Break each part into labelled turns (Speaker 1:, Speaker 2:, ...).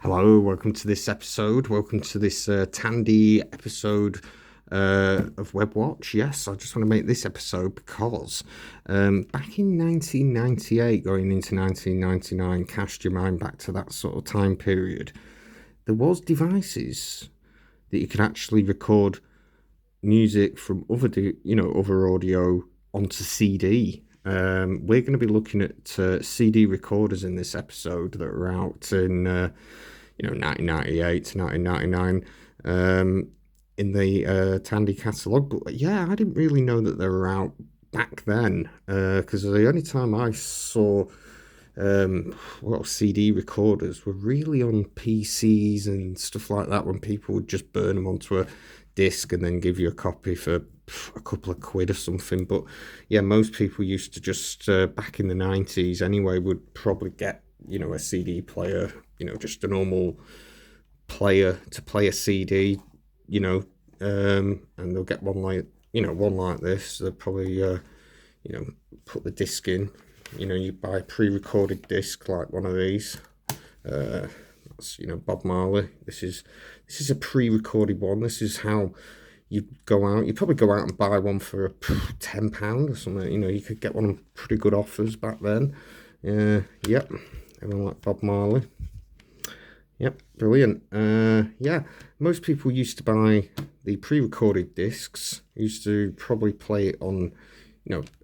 Speaker 1: Hello, welcome to this episode. Welcome to this Tandy episode of WebbWatch. Yes, I just want to make this episode because back in 1998, going into 1999, cast your mind back to that sort of time period. There was devices that you could actually record music from other audio onto CD. We're going to be looking at CD recorders in this episode that are out in 1998 to 1999 in the Tandy Catalogue. But yeah, I didn't really know that they were out back then because the only time I saw CD recorders were really on PCs and stuff like that, when people would just burn them onto a disc and then give you a copy for a couple of quid or something. But yeah, most people used to just back in the 90s anyway would probably get a CD player, just a normal player to play a CD, and they'll get one like this. They'll probably put the disc in. You buy a pre-recorded disc like one of these. That's Bob Marley. This is a pre-recorded one. This is how you go out. You probably go out and buy one for £10 or something. You could get one on pretty good offers back then. Yep, everyone like Bob Marley. Yep, brilliant. Yeah, most people used to buy the pre-recorded discs. Used to probably play it on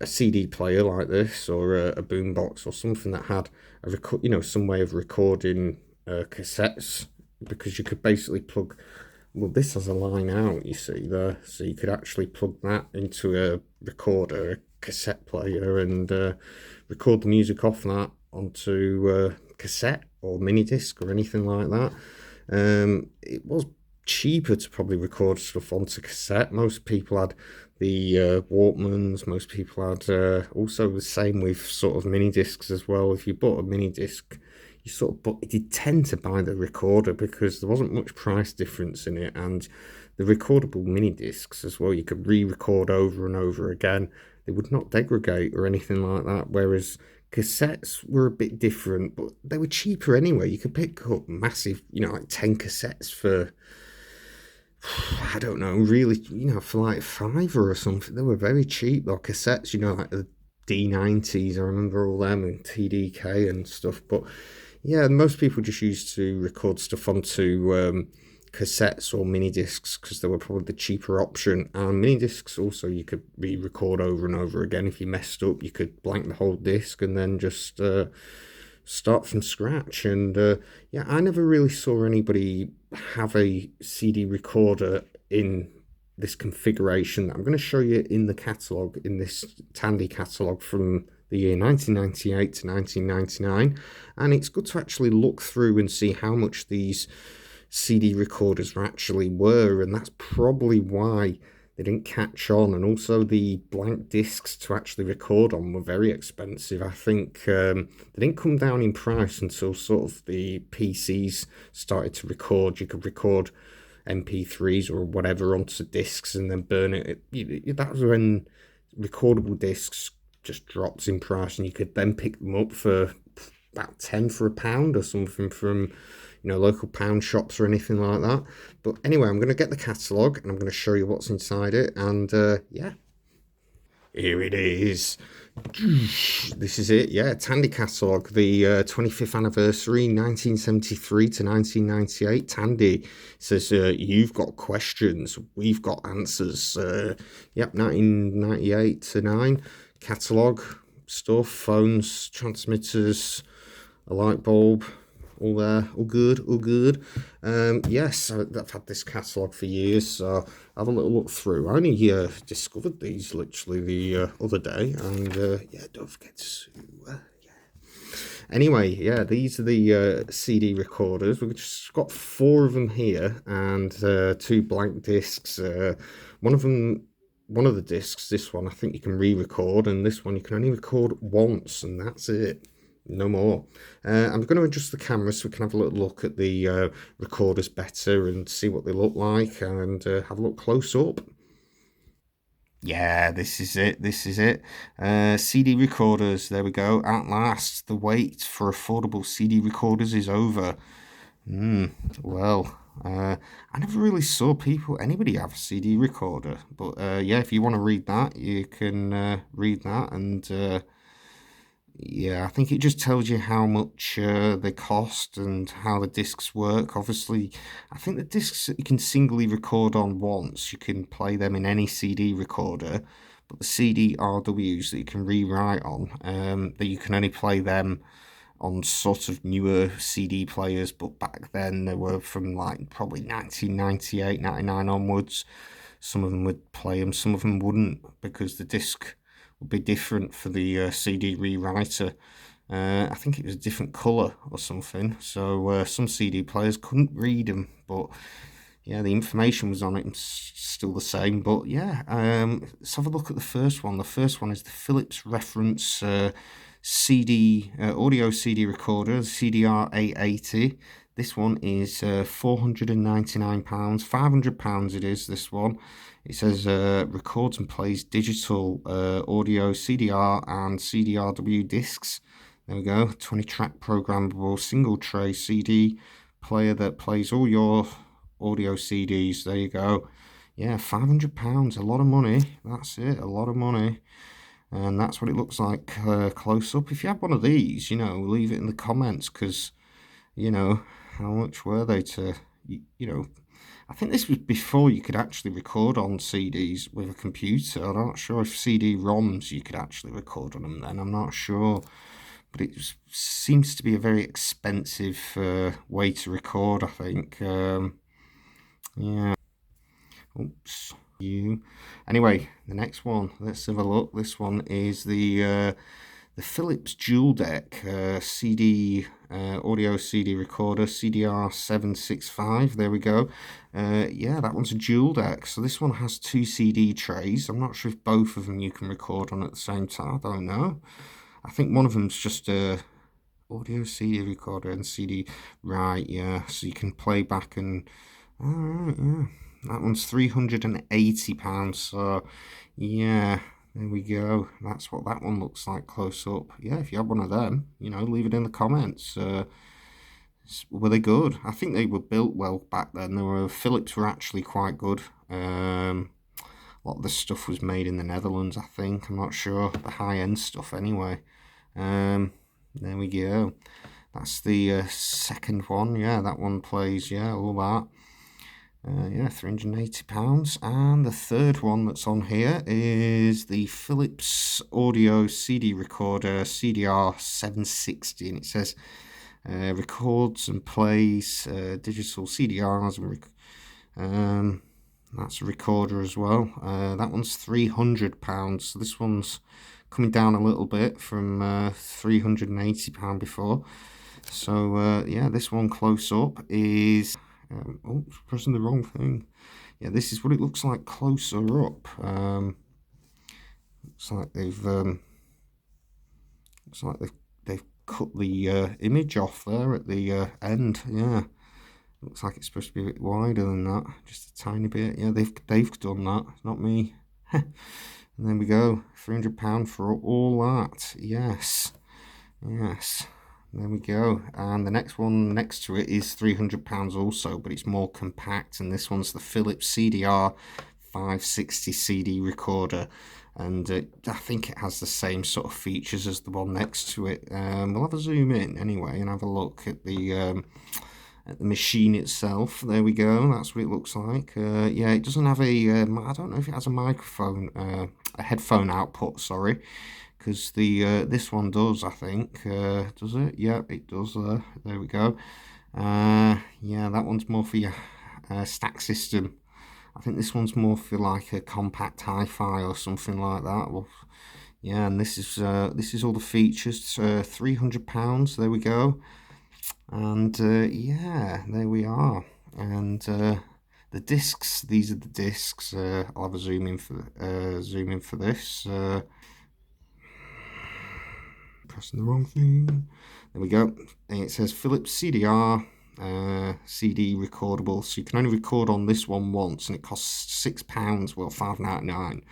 Speaker 1: a CD player like this, or a boombox or something that had some way of recording cassettes, because you could basically plug. Well, this has a line out, you see there, so you could actually plug that into a recorder, a cassette player, and record the music off that onto cassette or mini disc or anything like that. It was cheaper to probably record stuff onto cassette. Most people had the Walkmans. Most people had also the same with sort of mini discs as well. If you bought a mini disc, you did tend to buy the recorder because there wasn't much price difference in it, and the recordable mini discs as well, you could re-record over and over again. They would not degrade or anything like that, whereas cassettes were a bit different, but they were cheaper anyway. You could pick up massive, like 10 cassettes for, I don't know, really, for like £5 or something. They were very cheap, though, cassettes, like the D90s. I remember all them, and TDK and stuff. But yeah, most people just used to record stuff onto cassettes or mini discs because they were probably the cheaper option. And mini discs also, you could re-record over and over again. If you messed up, you could blank the whole disc and then just start from scratch. And yeah, I never really saw anybody have a CD recorder in this configuration that I'm going to show you in the catalogue, in this Tandy catalogue from the year 1998 to 1999. And it's good to actually look through and see how much these CD recorders actually were, and that's probably why they didn't catch on. And also the blank discs to actually record on were very expensive. I think they didn't come down in price until sort of the PCs started to record. You could record MP3s or whatever onto discs and then burn it. That was when recordable discs just dropped in price, and you could then pick them up for about 10 for £1 or something from local pound shops or anything like that. But anyway, I'm going to get the catalogue and I'm going to show you what's inside it. And yeah, here it is. This is it. Yeah, Tandy catalogue, the 25th anniversary, 1973 to 1998. Tandy says, you've got questions, we've got answers. Yep, 1998 to 9. Catalogue stuff, phones, transmitters, a light bulb, all there, all good. Yes, I've had this catalogue for years, so I'll have a little look through. I only discovered these literally the other day, and yeah, don't forget to Anyway, yeah, these are the CD recorders. We've just got 4 of them here, and 2 blank discs. One of the discs, this one, I think you can re-record, and this one you can only record once, and that's it. No more. I'm going to adjust the camera so we can have a little look at the recorders better and see what they look like, and have a look close up. Yeah, this is it. CD recorders, there we go. At last, the wait for affordable CD recorders is over. Well, I never really saw anybody have a CD recorder, but yeah, if you want to read that, you can read that, and yeah, I think it just tells you how much they cost and how the discs work. Obviously, I think the discs that you can singly record on once, you can play them in any CD recorder, but the CD-RWs that you can rewrite on, that you can only play them on sort of newer CD players, but back then they were from like probably 1998, 99 onwards. Some of them would play them, some of them wouldn't, because the disc would be different for the CD rewriter. I think it was a different colour or something, so some CD players couldn't read them, but yeah, the information was on it and still the same. But yeah, let's have a look at the first one. The first one is the Philips reference CD audio CD recorder, CDR 880. This one is £499, £500 it is, this one. It says records and plays digital audio CDR and CDRW discs. There we go, 20 track programmable single tray CD player that plays all your audio CDs. There you go. Yeah, £500, a lot of money. That's it, a lot of money. And that's what it looks like close up. If you have one of these, you know, leave it in the comments, because, you know, how much were they to, you know, I think this was before you could actually record on CDs with a computer. I'm not sure if CD-ROMs you could actually record on them then, I'm not sure. But it seems to be a very expensive way to record, I think. Yeah. Oops. Anyway, the next one, let's have a look. This one is the Philips Dual Deck CD audio CD recorder, CDR 765. There we go. Yeah, that one's a dual deck. So this one has 2 CD trays. I'm not sure if both of them you can record on at the same time. I don't know. I think one of them's just a audio CD recorder and CD. Right, yeah. So you can play back and. All right, yeah. That one's £380, so yeah, there we go. That's what that one looks like close up. Yeah, if you have one of them, you know, leave it in the comments. Were they good? I think they were built well back then. Philips were actually quite good. A lot of this stuff was made in the Netherlands, I think. I'm not sure. The high-end stuff anyway. There we go. That's the second one. Yeah, that one plays, yeah, all that. Yeah, £380. And the third one that's on here is the Philips Audio CD Recorder CDR 760, and it says records and plays digital CDRs, and that's a recorder as well. That one's £300, so this one's coming down a little bit from £380 before. So yeah, this one close up is oops, pressing the wrong thing. Yeah, this is what it looks like closer up. Looks like they've cut the image off there at the end. Yeah, looks like it's supposed to be a bit wider than that, just a tiny bit. Yeah, they've done that, not me. And there we go, £300 for all that. Yes, yes. There we go. And the next one next to it is £300 also, but it's more compact, and this one's the Philips CDR 560 CD recorder, and I think it has the same sort of features as the one next to it. We'll have a zoom in anyway and have a look at the machine itself. There we go, that's what it looks like. Yeah, it doesn't have a I don't know if it has a microphone, a headphone output, sorry, because the this one does, I think. Does it? Yeah, it does. There we go. Yeah, that one's more for your stack system. I think this one's more for like a compact hi-fi or something like that. Well, yeah, and this is all the features. £300. There we go. And yeah, there we are. And the discs. These are the discs. I'll have a zoom in for this. Pressing the wrong thing. There we go. And it says Philips CDR CD recordable, so you can only record on this one once, and it costs £6. Well, £5.99.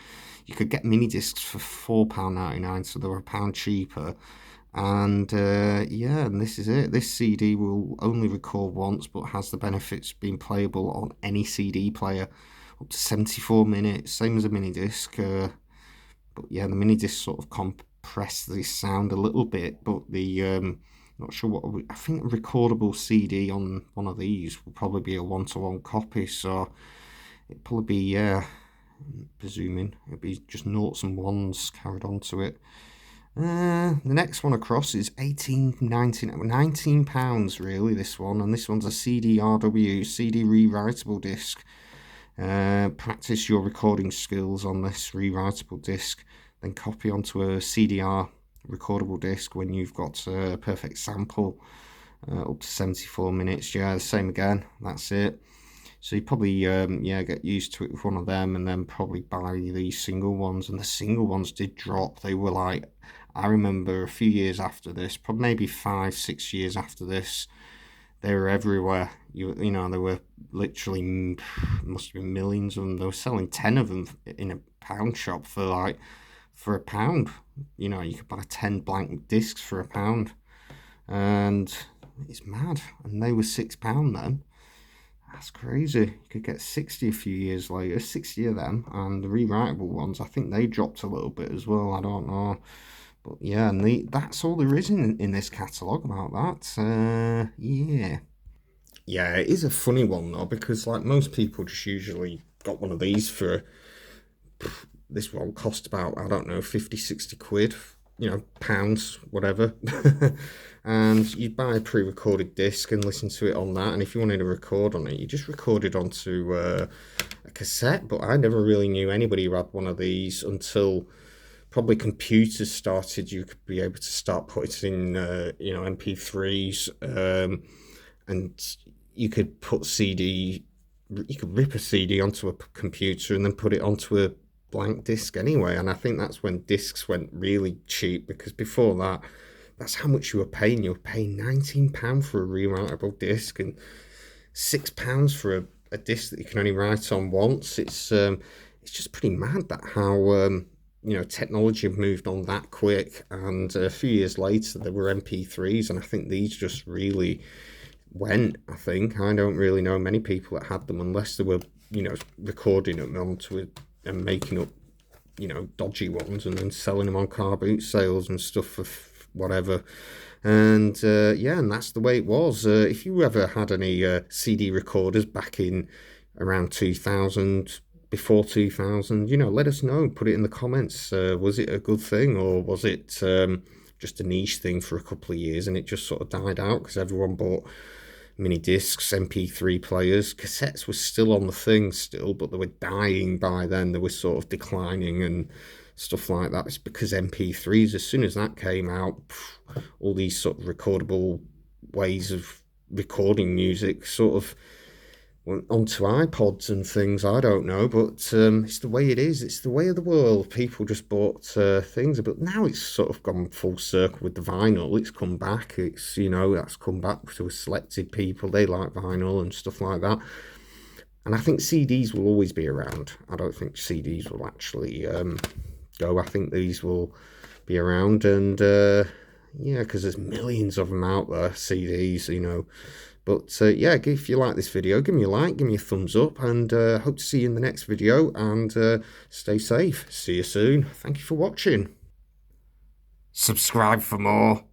Speaker 1: You could get mini discs for £4.99, so they were £1 cheaper. And yeah, and this is it. This CD will only record once, but has the benefits of being playable on any CD player, up to 74 minutes, same as a mini disc. But yeah, the mini disc sort of compress the sound a little bit, but the not sure what I think a recordable CD on one of these will probably be a 1-to-1 copy, so it'd probably be, yeah, presuming it'd be just noughts and ones carried onto it. The next one across is £19 really, this one, and this one's a CD-RW, CD rewritable disc. Practice your recording skills on this rewritable disc, then copy onto a CDR recordable disc when you've got a perfect sample, up to 74 minutes. Yeah, the same again, that's it. So you probably yeah, get used to it with one of them, and then probably buy these single ones. And the single ones did drop. They were like, I remember a few years after this, probably maybe 5-6 years after this, they were everywhere. You know, there were literally, must have been millions of them. They were selling 10 of them in a pound shop for £1. You know, you could buy 10 blank discs for £1, and it's mad. And they were £6 then. That's crazy. You could get 60 a few years later, 60 of them, and the rewritable ones, I think they dropped a little bit as well. I don't know. But yeah, and that's all there is in this catalogue about that. Yeah. Yeah, it is a funny one though, because like most people just usually got one of these for, this one cost about, I don't know, 50-60 quid, you know, pounds, whatever. And you'd buy a pre-recorded disc and listen to it on that, and if you wanted to record on it, you just recorded onto a cassette. But I never really knew anybody who had one of these until probably computers started. You could be able to start putting in you know, MP3s, and you could put CD, you could rip a CD onto a computer and then put it onto a blank disc anyway. And I think that's when discs went really cheap, because before that, that's how much you were paying. You were paying £19 for a rewritable disc and £6 for a disc that you can only write on once. It's just pretty mad that how you know, technology moved on that quick. And a few years later there were MP3s, and I think these just really went. I think I don't really know many people that had them, unless they were, you know, recording them onto it and making up, you know, dodgy ones and then selling them on car boot sales and stuff for whatever. And yeah, and that's the way it was. If you ever had any CD recorders back in around 2000, before 2000, you know, let us know. Put it in the comments. Was it a good thing, or was it just a niche thing for a couple of years and it just sort of died out because everyone bought mini discs, MP3 players? Cassettes were still on the thing still, but they were dying by then. They were sort of declining and stuff like that. It's because MP3s, as soon as that came out, all these sort of recordable ways of recording music sort of went onto iPods and things. I don't know, but it's the way it is. It's the way of the world. People just bought things, but now it's sort of gone full circle with the vinyl. It's come back. It's, you know, that's come back to selected people. They like vinyl and stuff like that. And I think CDs will always be around. I don't think CDs will actually go. I think these will be around, and yeah, because there's millions of them out there, CDs, you know. But yeah, if you like this video, give me a like, give me a thumbs up, and hope to see you in the next video, and stay safe. See you soon. Thank you for watching. Subscribe for more.